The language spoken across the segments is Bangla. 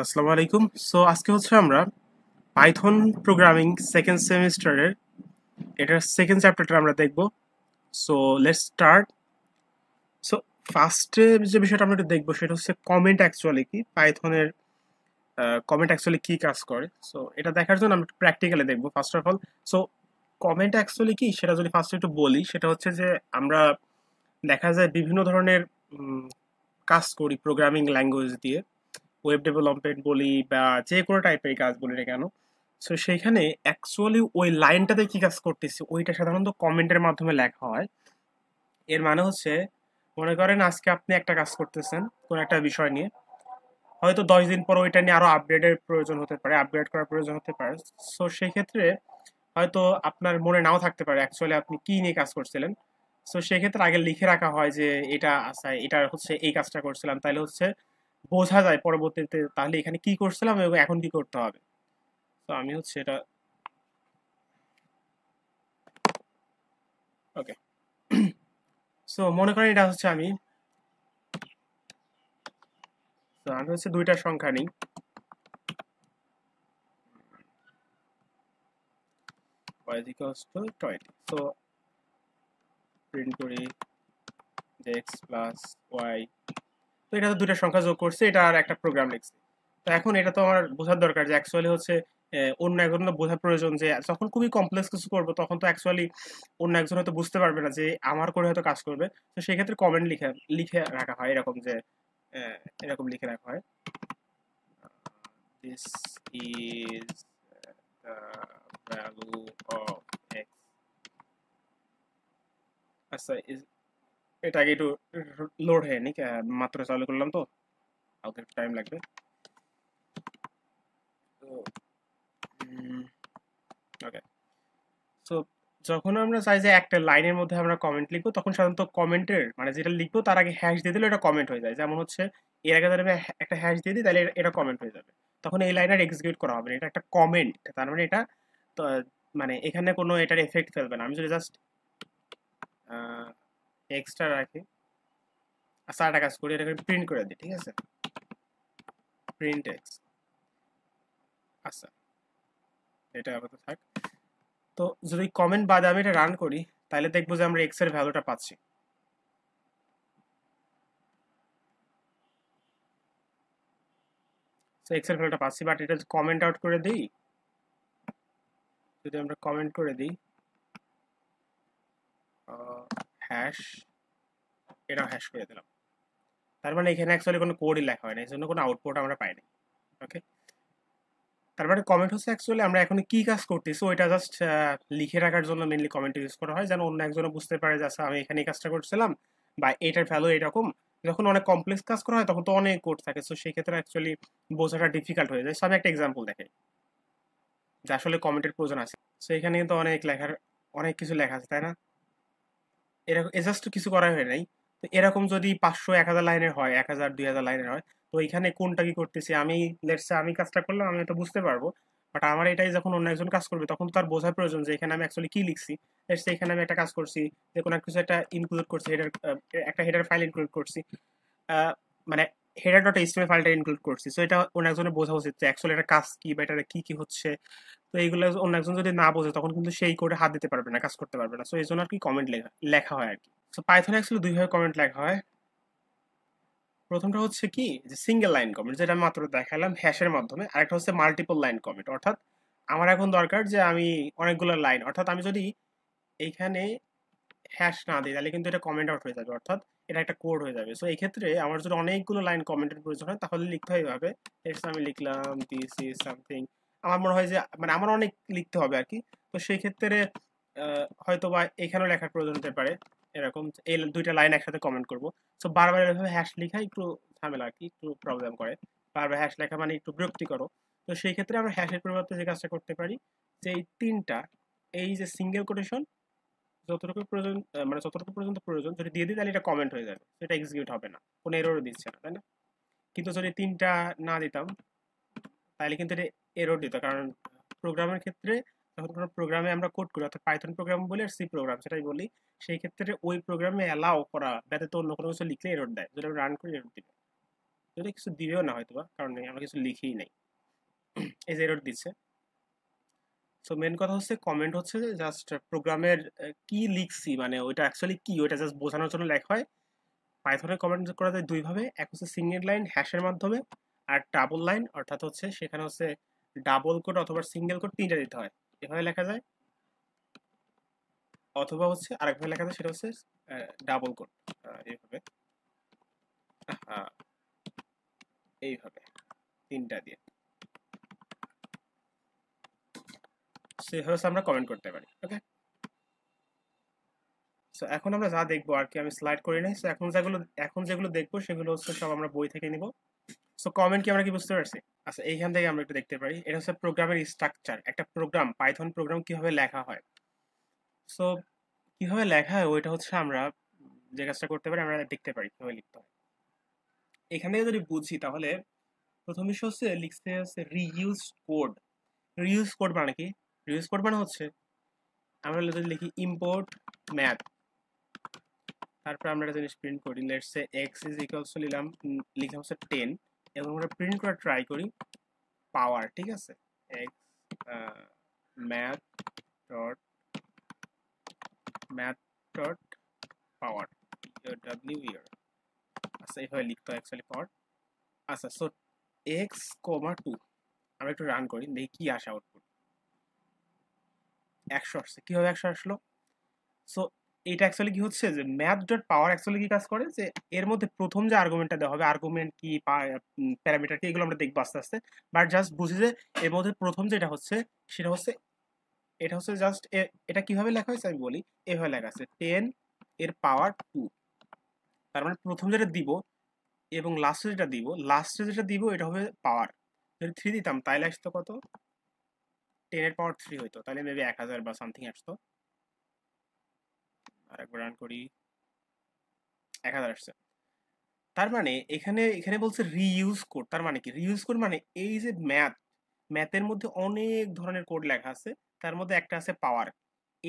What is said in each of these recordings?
আসসালামু আলাইকুম। সো আজকে হচ্ছে আমরা পাইথন প্রোগ্রামিং সেকেন্ড সেমিস্টারের এটার সেকেন্ড চ্যাপ্টারটা আমরা দেখব। So let's start. সো ফার্স্টে যে বিষয়টা আমরা একটু দেখবো সেটা হচ্ছে কমেন্ট অ্যাকচুয়ালি কি, পাইথনের কমেন্ট অ্যাকচুয়ালি কি কাজ করে। সো এটা দেখার জন্য আমরা প্র্যাকটিক্যালি দেখবো first of all. So comment actually কি সেটা যদি ফার্স্টে একটু বলি, সেটা হচ্ছে যে আমরা দেখা যায় বিভিন্ন ধরনের কাজ করি প্রোগ্রামিং ল্যাঙ্গুয়েজ দিয়ে, ওয়েব ডেভেলপমেন্ট বলি বা যে কোনো টাইপের কাজ বলি না কেন। সো সেইখানে অ্যাকচুয়ালি ওই লাইনটাতে কি কাজ করতেছি ওইটা সাধারণত কমেন্টের মাধ্যমে লেখা হয়। এর মানে হচ্ছে, মনে করেন আজকে আপনি একটা কাজ করতেছেন কোনো একটা বিষয় নিয়ে, হয়তো 10 দিন পর ওইটা নিয়ে আরো আপডেটের প্রয়োজন হতে পারে, আপগ্রেড করার প্রয়োজন হতে পারে। সো সেই ক্ষেত্রে হয়তো আপনার মনে নাও থাকতে পারে অ্যাকচুয়ালি আপনি কি নিয়ে কাজ করছিলেন। সো সেক্ষেত্রে আগে লিখে রাখা হয় যে এটা আচ্ছা, এটা হচ্ছে এই কাজটা করছিলাম, তাহলে হচ্ছে বোঝা যায় পরবর্তীতে তাহলে এখানে কি করছিলাম এবং এখন কি করতে হবে। তো আমি হচ্ছে এটা ওকে। সো মনে করেন এটা হচ্ছে আমি, তো আমি হচ্ছে দুইটা সংখ্যা নিই, y is equals to 20। So print করি যে x প্লাস y। তো এটা তো দুইটা সংখ্যা যোগ করছে, এটা আর একটা প্রোগ্রাম লিখছি। তো এখন এটা তো আমার বোঝার দরকার যে অ্যাকচুয়ালি হচ্ছে অন্য একজনের বোঝার প্রয়োজন যে যখন খুবই কমপ্লেক্স কিছু করবো তখন তো অ্যাকচুয়ালি অন্য একজন হয়তো বুঝতে পারবে না যে আমার করে হয়তো কাজ করবে। তো সেই ক্ষেত্রে কমেন্ট লিখে লিখে রাখা হয় এরকম যে এরকম লিখে রাখা হয়, this is the value of x। আচ্ছা এটা আগে একটু লোড হয়নি, মাত্র চালু করলাম তো হালকা একটু টাইম লাগবে। তো ওকে। সো যখন আমরা চাই যে একটা লাইনের মধ্যে আমরা কমেন্ট লিখবো, তখন সাধারণত কমেন্টের মানে যেটা লিখবো তার আগে হ্যাশ দিয়ে দিলে এটা কমেন্ট হয়ে যায়। যেমন হচ্ছে এর আগে যদি আমি একটা হ্যাশ দিয়ে দিই তাহলে এটা কমেন্ট হয়ে যাবে, তখন এই লাইন আর এক্সিকিউট করা হবে না, এটা একটা কমেন্ট। তার মানে এটা তো মানে এখানে কোনো এটার এফেক্ট ফেলবে না। আমি যদি জাস্ট এক্সট্রা রাখি, আচ্ছা একটা কাজ করি, এটাকে প্রিন্ট করে দিই, ঠিক আছে, প্রিন্ট এক্স। আচ্ছা এটা আপাতত থাক। তো যদি কমেন্ট বাদে আমি এটা রান করি তাহলে দেখবো যে আমরা এক্স এর ভ্যালুটা পাচ্ছি। তো এক্স এর ভ্যালুটা পাচ্ছি, বাট এটা কমেন্ট আউট করে দিই, যদি আমরা কমেন্ট করে দিই হ্যাশ, এটা হ্যাশ করে দিলাম, তার মানে এখানে অ্যাকচুয়ালি কোনো কোডই লেখা হয় না, এই জন্য কোনো আউটপুট আমরা পাইনি। ওকে, তার মানে কমেন্ট হচ্ছে অ্যাকচুয়ালি আমরা এখন কি কাজ করতেছি ওইটা জাস্ট লিখে রাখার জন্য মেনলি কমেন্ট ইউজ করা হয়, যেন অন্য একজনও বুঝতে পারে যে আচ্ছা আমি এখানে এই কাজটা করছিলাম বা এটার ভ্যালু এরকম। যখন অনেক কমপ্লেক্স কাজ করা হয় তখন তো অনেক কোড থাকে, তো সেই ক্ষেত্রে অ্যাকচুয়ালি বোঝাটা ডিফিকাল্ট হয়ে যায়। সো আমি একটা এক্সাম্পল দেখাই যে আসলে কমেন্টের প্রয়োজন আছে। সো এখানে কিন্তু অনেক লেখার, অনেক কিছু লেখা আছে তাই না, এরকম জাস্ট কিছু করা হয় নাই। তো এরকম যদি 500 1000 লাইনের হয়, 1000 2000 লাইনের হয়, তো এখানে কোনটা কি করতেছি আমি, লেটস আমি কাজটা করলাম আমি তো বুঝতে পারবো, বাট আমার এটাই যখন অন্য একজন কাজ করবে তখন তার বোঝার প্রয়োজন যে এখানে আমি অ্যাকচুয়ালি কি লিখছি। লেটস এখানে আমি একটা কাজ করছি যে কোনো কিছু একটা ইনক্লুড করছি, হেডার একটা হেডার ফাইল ইনক্লুড করছি, আহ, মানে হেডার ডট এইচটিএমএল ফাইলটা ইনক্লুড করছি। সো এটা অন্য একজনের বোঝা উচিত যে অ্যাকচুয়ালি এটা কাজ কি বা এটা কি কি হচ্ছে। তো এইগুলো অন্য একজন যদি না বোঝে তখন কিন্তু সেই কোডে হাত দিতে পারবে না, কাজ করতে পারবে না। সো এই জন্য আর কি কমেন্ট লেখা লেখা হয় আর কি। সো পাইথনে অ্যাকচুয়ালি দুইভাবে কমেন্ট লেখা হয়। প্রথমটা হচ্ছে কি যে সিঙ্গেল লাইন কমেন্ট, যেটা আমি মাত্র দেখালাম হ্যাশের মাধ্যমে। আরেকটা হচ্ছে মাল্টিপল লাইন কমেন্ট, অর্থাৎ আমার এখন দরকার যে আমি অনেকগুলো লাইন, অর্থাৎ আমি যদি এইখানে হ্যাশ না দিই তাহলে কিন্তু এটা কমেন্ট আউট হয়ে যাবে, অর্থাৎ এটা একটা কোড হয়ে যাবে। সো এই ক্ষেত্রে আমার যদি অনেকগুলো লাইন কমেন্টের প্রয়োজন হয় তাহলে লিখতে হয় এভাবে, আমি লিখলাম দিস ইজ সামথিং। আমার মনে হয় যে মানে আমার অনেক লিখতে হবে আর কি। তো সেই ক্ষেত্রে হয়তো বা এখানেও লেখার প্রয়োজন হতে পারে, এরকম এই দুইটা লাইন একসাথে কমেন্ট করব। সো বারবার এভাবে হ্যাশ লেখা একটু ঝামেলা আর কি, একটু প্রবলেম করে। বারবার হ্যাশ লেখা মানে একটু বিরক্তিকর। তো সেই ক্ষেত্রে আমরা হ্যাশের পরিবর্তে যে কাজটা করতে পারি যে এই তিনটা, এই যে সিঙ্গেল কোটেশন যতটুকু প্রয়োজন, মানে যতটুকু পর্যন্ত প্রয়োজন যদি দিয়ে দিই তাহলে এটা কমেন্ট হয়ে যাবে, সেটা এক্সিকিউট হবে না, কোনো এররও দিচ্ছে না তাই না। কিন্তু যদি তিনটা না দিতাম তাহলে কিন্তু এটা এরর দিত, কারণ প্রোগ্রামের ক্ষেত্রে যখন কোনো প্রোগ্রামে আমরা কোড করি, অর্থাৎ পাইথন প্রোগ্রাম বলি আর সি প্রোগ্রাম সেটাই বলি, সেই ক্ষেত্রে ওই প্রোগ্রামে অ্যালাউ করা ব্যতীত অন্য কোনো কিছু লিখলে এরর দেয়, যদি আমি রান করি এরর দিবে। যদি কিছু দিবেও না হয়তো বা, কারণ আমরা কিছু লিখেই নাই, এই যে এরর দিচ্ছে। সো মেন কথা হচ্ছে কমেন্ট হচ্ছে যে জাস্ট প্রোগ্রামের কি লিখছি, মানে ওইটা অ্যাকচুয়ালি কি, ওইটা জাস্ট বোঝানোর জন্য লেখা হয়। পাইথনে কমেন্ট করা যায় দুইভাবে, এক হচ্ছে সিঙ্গেল লাইন হ্যাশের মাধ্যমে, আর ডাবল লাইন, অর্থাৎ হচ্ছে সেখানে হচ্ছে ডাবল কোড অথবা সিঙ্গেল কোড তিনটা দিতে হয়, এভাবে লেখা যায়। অথবা হচ্ছে আরেকভাবে লেখা যায়, সেটা হচ্ছে ডাবল কোড, এইভাবে, এইভাবে তিনটা দিয়ে, সেভাবে আমরা কমেন্ট করতে পারি। ওকে, সো এখন আমরা যা দেখবো আর কি, আমি স্লাইড করি নাই। সো এখন যেগুলো দেখবো সেগুলো হচ্ছে সব আমরা বই থেকে নিব। সো কমেন্ট কি আমরা কি বুঝতে পারছি? আচ্ছা, এইখান থেকে আমরা একটু দেখতে পারি, এটা হচ্ছে প্রোগ্রামের স্ট্রাকচার, একটা প্রোগ্রাম, পাইথন প্রোগ্রাম কিভাবে লেখা হয়। সো কিভাবে লেখা হয় ওইটা হচ্ছে আমরা যে কাজটা করতে পারি, আমরা দেখতে পারি কিভাবে লিখতে হয়। এখান থেকে যদি বুঝি তাহলে প্রথম বিষয় হচ্ছে লিখতে হচ্ছে রিইউজ কোড। রিইউজ কোড মানে কি? রিইউজ কোড মানে হচ্ছে আমরা যদি লিখি ইম্পোর্ট ম্যাথ, তারপর আমরা একটা জিনিস প্রিন্ট করি, let's say x is equals to লিখলাম হচ্ছে 10, এবং আমরা প্রিন্ট করা ট্রাই করি পাওয়ার, ঠিক আছে, x math dot math dot power, W year. আচ্ছা, এইভাবে লিখতে হয় অ্যাকচুয়ালি পাওয়ার। আচ্ছা, সো এক্স কমা 2, আমরা একটু রান করি, দেখি কি আসে আউটপুট। 100 আসছে। কিভাবে 100 আসলো? সো এটা অ্যাকচুয়ালি কি হচ্ছে যে ম্যাথ ডট পাওয়ার অ্যাকচুয়ালি কি কাজ করে, যে এর মধ্যে প্রথম যে আর্গুমেন্টটা দেওয়া হবে, আর্গুমেন্ট কি প্যারামিটার কি, এগুলো আমরা দেখবো আস্তে আস্তে। বাট জাস্ট বুঝি যে এর মধ্যে প্রথম যেটা হচ্ছে সেটা হচ্ছে, এটা হচ্ছে জাস্ট, এটা কিভাবে লেখা হয়েছে আমি বলি, এভাবে লেখা আছে 10 এর পাওয়ার 2। তার মানে প্রথম যেটা দিব এবং লাস্টে যেটা দিব এটা হবে পাওয়ার। যদি 3 দিতাম তাহলে আসতো কত, 10 এর পাওয়ার 3 হইতো, তাহলে মেবি 1000 বা সামথিং আসতো। আর একবার রান করি, 1000 আসছে। তার মানে এখানে এখানে বলছে রিইউজ কোড। তার মানে কি রিইউজ কোড? মানে এই যে ম্যাথের মধ্যে অনেক ধরনের কোড লেখা আছে, তার মধ্যে একটা আছে পাওয়ার।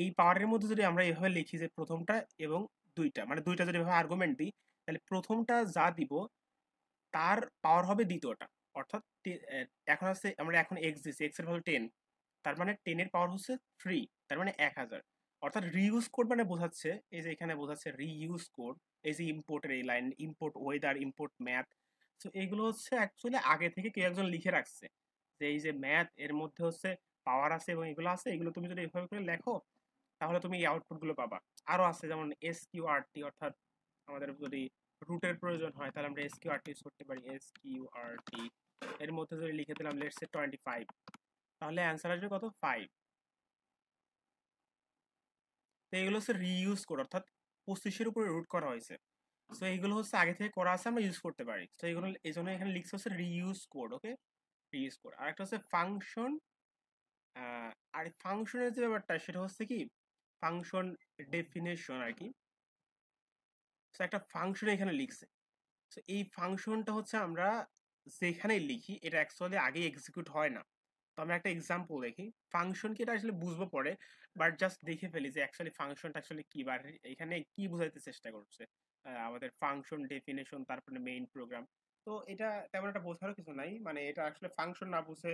এই পাওয়ারের মধ্যে যদি আমরা এভাবে লিখি যে প্রথমটা এবং দুইটা, মানে দুইটা যদি এভাবে আর্গুমেন্ট দিই, তাহলে প্রথমটা যা দিব তার পাওয়ার হবে দ্বিতীয়টা। অর্থাৎ এখন আছে, আমরা এখন এক্স দিচ্ছি, এক্স এর ভ্যালু 10, তার মানে 10 এর পাওয়ার হচ্ছে 3, তার মানে 1000। অর্থাৎ রিইউজ কোড মানে বোঝাচ্ছে, এই যে এখানে বোঝাচ্ছে রিইউজ কোড, এই যে ইম্পোর্টের এই line, import weather, import math. তো এগুলো হচ্ছে অ্যাকচুয়ালি আগে থেকে কেউ একজন লিখে রাখছে, যে এই যে ম্যাথ এর মধ্যে হচ্ছে পাওয়ার আছে এবং এগুলো আছে, এগুলো তুমি যদি এভাবে করে লেখো তাহলে তুমি এই আউটপুট গুলো পাবা। আরো আছে যেমন এসকিউআরটি, অর্থাৎ আমাদের যদি রুটের প্রয়োজন হয় তাহলে আমরা এসকিউআরটি ইউজ করতে পারি, এসকিউআরটি। এর মধ্যে যদি লিখে দিলাম লেটস সে 25, তাহলে অ্যান্সার আসবে কত, 5। তো এগুলো হচ্ছে রিইউজ কোড, অর্থাৎ 25-এর উপরে রুট করা হয়েছে। সো এইগুলো হচ্ছে আগে থেকে করা আছে, আমরা ইউজ করতে পারি। তো এইগুলো এই জন্য এখানে লিখছে হচ্ছে রিইউজ কোড। ওকে, রিইউজ কোড। আর একটা হচ্ছে ফাংশন। আর ফাংশনের যে ব্যাপারটা সেটা হচ্ছে কি ফাংশন ডেফিনেশন আর কি। সো একটা ফাংশন এখানে লিখছে। সো এই ফাংশনটা হচ্ছে আমরা যেখানে লিখি এটা অ্যাকচুয়ালি আগে এক্সিকিউট হয় না। তো আমরা একটা এক্সাম্পল দেখি, ফাংশন কি এটা আসলে বুঝবো পরে, বাট জাস্ট দেখে ফেলি যে অ্যাকচুয়ালি ফাংশনটা অ্যাকচুয়ালি কি, বা এখানে কি বোঝাইতে চেষ্টা করছে। আমাদের ফাংশন ডেফিনেশন, তারপরে মেইন প্রোগ্রাম। তো এটা তেমন একটা বোঝারও কিছু নাই, মানে এটা আসলে ফাংশন না বুঝে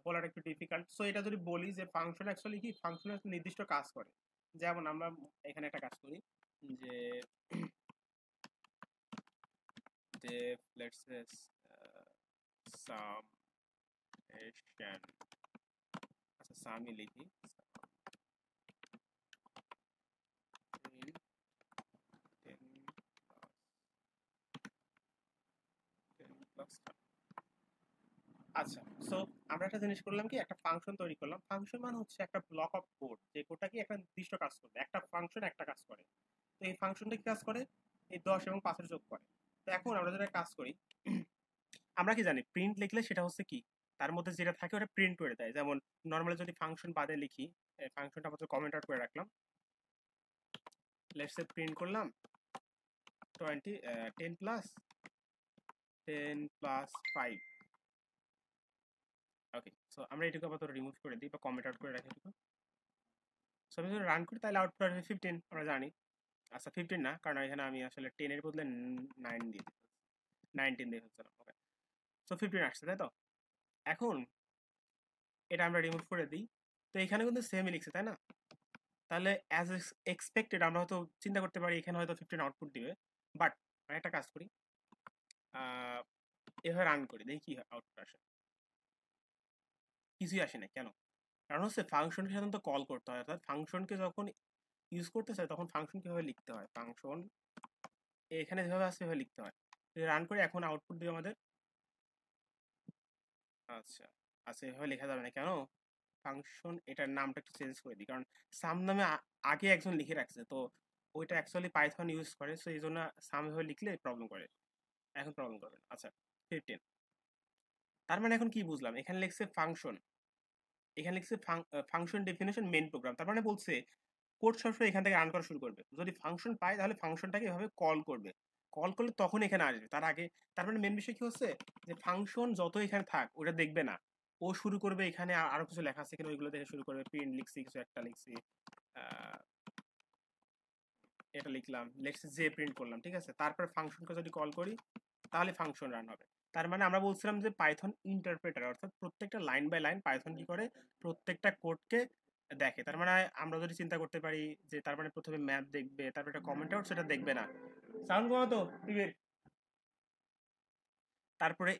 বলাটা একটু ডিফিকাল্ট। সো এটা যদি বলি যে ফাংশন অ্যাকচুয়ালি কি, ফাংশন নির্দিষ্ট কাজ করে। যেমন আমরা এখানে একটা কাজ করি যে def let's say summation, আচ্ছা সামই লিখি, in 10 plus 10 plus 10। আচ্ছা, সো আমরা একটা জিনিস করলাম কি, একটা ফাংশন তৈরি করলাম। ফাংশন মানে হচ্ছে একটা ব্লক অফ কোড, যে কোডটা কি একটা নির্দিষ্ট কাজ করবে, একটা ফাংশন একটা কাজ করে। তো এই ফাংশনটা কি কাজ করে, এই 10 এবং 5 এর যোগ করে। তো এখন আমরা যেটা কাজ করি, আমরা কি জানি প্রিন্ট লিখলে সেটা হচ্ছে কি, তার মধ্যে যেটা থাকে ওটা প্রিন্ট করে দেয়। যেমন নর্মালি যদি ফাংশন বাদে লিখি, ফাংশনটা আমাদের কমেন্ট আউট করে রাখলাম, লেটস সে প্রিন্ট করলাম 10 প্লাস 5। ওকে, সো আমরা এটুকু আপাতত রিমুভ করে দিই বা কমেন্ট আউট করে রাখি এটুকু। সো আমি যদি রান করি তাহলে আউটপুট আসবে 15, আমরা জানি। আচ্ছা 15 না, কারণ এখানে আমি আসলে 10 এর বদলে 9 দিয়ে দিই। 19 দিয়ে ফেলছিলাম। ওকে, সো 15 আসছে, তাই তো? এখন এটা আমরা রিমুভ করে দিই। তো এখানে কিন্তু সেমই লিখছে, তাই না? তাহলে অ্যাজ এক্সপেক্টেড আমরা হয়তো চিন্তা করতে পারি এখানে হয়তো 15 আউটপুট দিবে। বাট আমি একটা কাজ করি, এভাবে রান করি, দেখি কি আউটপুট আসে। কিছুই আসে না, কেন? কারণ হচ্ছে ফাংশনকে সাধারণত কল করতে হয়, অর্থাৎ ফাংশনকে যখন ইউজ করতে চাই তখন ফাংশন কিভাবে লিখতে হয়, ফাংশন এখানে যেভাবে আছে সেভাবে লিখতে হয়। রান করে এখন আউটপুট দিবে আমাদের। আচ্ছা, আচ্ছা, এভাবে লেখা যাবে না, কেন? ফাংশন এটার নামটা একটু চেঞ্জ করে দিই, কারণ সাম নামে আগে একজন লিখে রাখছে, তো ওইটা অ্যাকচুয়ালি পাইথন ইউজ করে, সো এই জন্য সাম এভাবে লিখলে প্রবলেম করে। এখন প্রবলেম করবে না। আচ্ছা, 15। তার মানে এখন কি বুঝলাম, এখানে লিখছে ফাংশন, এখানে লিখছে ফাংশন ডেফিনেশন মেইন প্রোগ্রাম, তার মানে বলছে কোড সবসময় এখান থেকে রান করা শুরু করবে। যদি ফাংশন পায় তাহলে ফাংশনটাকে এভাবে কল করবে, কল করলে তখন এখানে আসবে, তার আগে। তার মানে মেন বিষয় কি হচ্ছে, যে ফাংশন যত এখানে থাক ওটা দেখবে না, ও শুরু করবে এখানে আরো কিছু লেখা আছে কিনা ওইগুলো দেখে শুরু করবে। প্রিন্ট লিখছি, কিছু একটা লিখছি, আহ, এটা লিখলাম, লেখছি যে প্রিন্ট করলাম, ঠিক আছে? তারপর ফাংশনকে যদি কল করি তাহলে ফাংশন রান হবে। তার মানে আমরা বলছিলাম যে পাইথন ইন্টারপ্রেটার, অর্থাৎ প্রত্যেকটা লাইন বাই লাইন পাইথন কি করে, প্রত্যেকটা কোডকে দেখে। তার মানে আমরা যদি চিন্তা করতে পারি যে তার মানে প্রথমে ম্যাপ দেখবে, তারপর একটা কমেন্ট আউট, সেটা দেখবে না। সাউন্ড কমাতো টিভির। তারপরে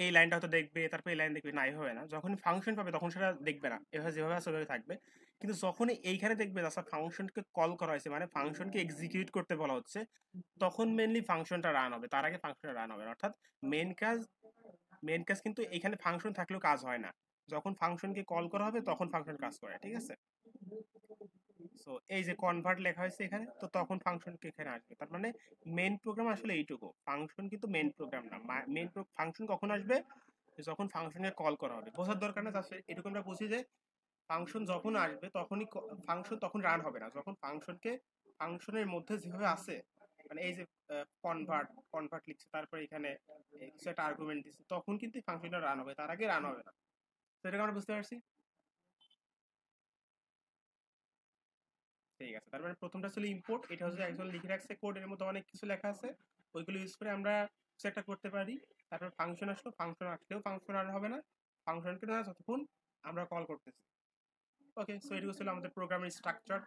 এই লাইনটা হয়তো দেখবে, তারপরে এই লাইন দেখবে না, এভাবে না। যখন ফাংশন পাবে তখন সেটা দেখবে না, এভাবে যেভাবে আছে ওভাবে থাকবে। কিন্তু যখনই এইখানে দেখবে আচ্ছা ফাংশনকে কল করা হয়েছে, মানে ফাংশনকে এক্সিকিউট করতে বলা হচ্ছে, তখন মেনলি ফাংশনটা রান হবে, তার আগে ফাংশনটা রান হবে না। অর্থাৎ মেন কাজ মেন কাজ কিন্তু এখানে ফাংশন থাকলেও কাজ হয় না, যখন ফাংশনকে কল করা হবে তখন ফাংশন কাজ করে, ঠিক আছে? সো এই যে কনভার্ট লেখা হয়েছে এখানে, তো তখন ফাংশনকে এখানে আসবে। তার মানে মেন প্রোগ্রাম আসলে এইটুকু, ফাংশন কিন্তু মেন প্রোগ্রাম না। মেন ফাংশন কখন আসবে, যখন ফাংশনকে কল করা হবে। বোঝার দরকার না, জাস্ট এটুকু আমরা বুঝি যে ফাংশন যখন আসবে তখনই ফাংশন তখন রান হবে না, যখন ফাংশনের মধ্যে যেভাবে আছে, মানে এই যে কনভার্ট কনভার্ট লিখছে, তারপরে এখানে কিছু একটা আর্গুমেন্ট দিচ্ছে, তখন কিন্তু ফাংশনটা রান হবে, তার আগে রান হবে না। তো এটাকে আমরা বুঝতে পারছি। ঠিক আছে, তার মানে প্রথমটা ছিল ইম্পোর্ট, এটা হচ্ছে একজন লিখে রাখছে কোড, এর মধ্যে অনেক কিছু লেখা আছে, ওইগুলো ইউজ করে আমরা কিছু একটা করতে পারি। তারপর ফাংশন আসলো, ফাংশন আসলেও ফাংশন আর হবে না, ফাংশনকে না যতক্ষণ আমরা কল করতেছি। ওকে, সো এটুকু ছিল আমাদের প্রোগ্রামের স্ট্রাকচার।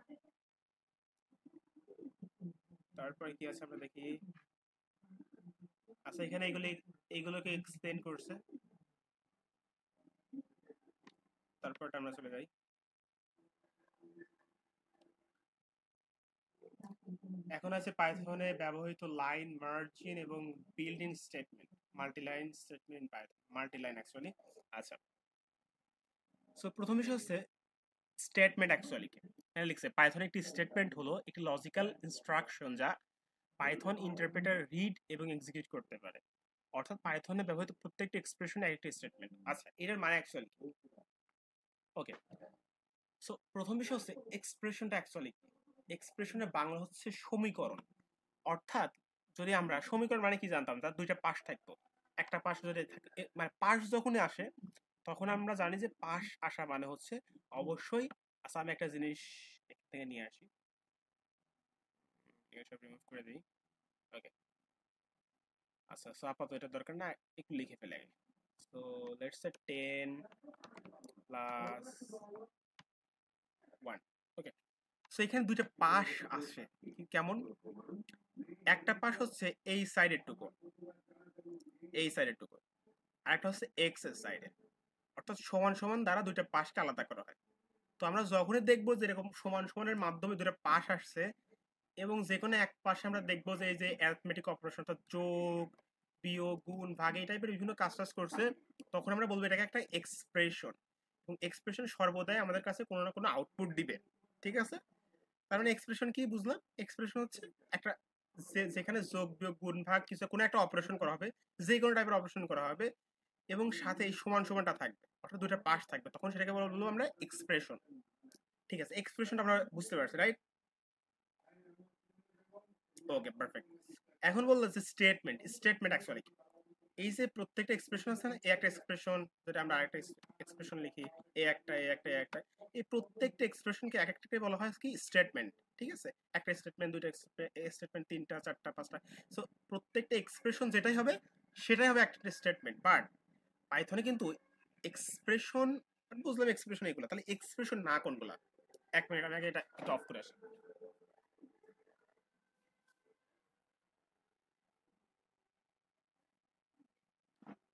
তারপরে কি আছে আমরা দেখি। আচ্ছা, এখানে এইগুলোকে এক্সপ্লেন করছে, তারপরটা আমরা চলে যাই। এখন আছে পাইথনে ব্যবহৃত লাইন, মার্জিন এবং build in statement, multiline statement, Python multiline actually. আচ্ছা, সো প্রথম বিষয় হচ্ছে স্টেটমেন্ট অ্যাকচুয়ালি কি। এখানে লিখছে পাইথন একটি স্টেটমেন্ট হলো একটি লজিক্যাল ইনস্ট্রাকশন যা পাইথন ইন্টারপ্রেটার রিড এবং এক্সিকিউট করতে পারে, অর্থাৎ পাইথনে ব্যবহৃত প্রত্যেকটি এক্সপ্রেশন একটি স্টেটমেন্ট। আচ্ছা, এটার মানে অ্যাকচুয়ালি কি? ওকে, সো প্রথম বিষয় হচ্ছে এক্সপ্রেশনটা অ্যাকচুয়ালি কি। এক্সপ্রেশনের বাংলা হচ্ছে সমীকরণ। অর্থাৎ যদি আমরা সমীকরণ মানে কি জানতাম, তার দুইটা পাশ থাকতো, একটা পাশ যদি থাকে মানে পাশ যখনই আসে তখন আমরা জানি যে পাশ আসা মানে হচ্ছে অবশ্যই। আচ্ছা, আমি একটা জিনিস এখান থেকে নিয়ে আসি, এগুলো সব রিমুভ করে দিই। ওকে, আচ্ছা, সো আপাতত এটা দরকার না, একটু লিখে ফেলে। So let's say 10 plus 1। Okay, so এখানে দুইটা পাশ আসে, কেমন? একটা পাশ হচ্ছে এই সাইডের টুকু, এই সাইডের টুকু, আর একটা হচ্ছে এক্স এর সাইডে, অর্থাৎ সমান সমান দ্বারা দুইটা পাশকে আলাদা করা হয়। তো আমরা যখনই দেখবো যে এরকম সমান সমানের মাধ্যমে দুটো পাশ আসছে, এবং যে কোনো এক পাশে আমরা দেখবো যে এই যে অ্যারিথমেটিক অপারেশন, অর্থাৎ যোগ, বিয়োগ, গুণ, ভাগ, এই টাইপের বিভিন্ন কাজ টাজ করছে, তখন আমরা বলবো এটাকে একটা এক্সপ্রেশন। এবং এক্সপ্রেশন সর্বদাই আমাদের কাছে কোনো না কোনো আউটপুট দিবে, ঠিক আছে? তার মানে এক্সপ্রেশন কি বুঝলাম, এক্সপ্রেশন হচ্ছে একটা যেখানে যোগ, বিয়োগ, গুণ, ভাগ, কিছু কোনো একটা অপারেশন করা হবে, যে কোনো টাইপের অপারেশন করা হবে, এবং সাথে এই সমান সমানটা থাকবে, অর্থাৎ দুইটা পাশ থাকবে, তখন সেটাকে বলবো আমরা এক্সপ্রেশন। ঠিক আছে, এক্সপ্রেশনটা আমরা বুঝতে পারছি, রাইট? ওকে, পারফেক্ট। এখন বললো যে স্টেটমেন্ট, স্টেটমেন্ট অ্যাকচুয়ালি কি। এই যে প্রত্যেকটা এক্সপ্রেশন আছে না, এই একটা এক্সপ্রেশন, যদি আমরা আরেকটা এক্সপ্রেশন লিখি, এ একটা এই প্রত্যেকটা এক্সপ্রেশনকে এক একটাকে বলা হয় কি স্টেটমেন্ট, ঠিক আছে? একটা স্টেটমেন্ট, দুইটা স্টেটমেন্ট, তিনটা, চারটা, পাঁচটা। সো প্রত্যেকটা এক্সপ্রেশন যেটাই হবে সেটাই হবে একটা স্টেটমেন্ট। বাট পাইথনে কিন্তু এক্সপ্রেশন, বুঝলাম এক্সপ্রেশন এগুলো, তাহলে এক্সপ্রেশন না কোনগুলা? এক মিনিট, আমি আগে এটা একটু অফ করে আসি।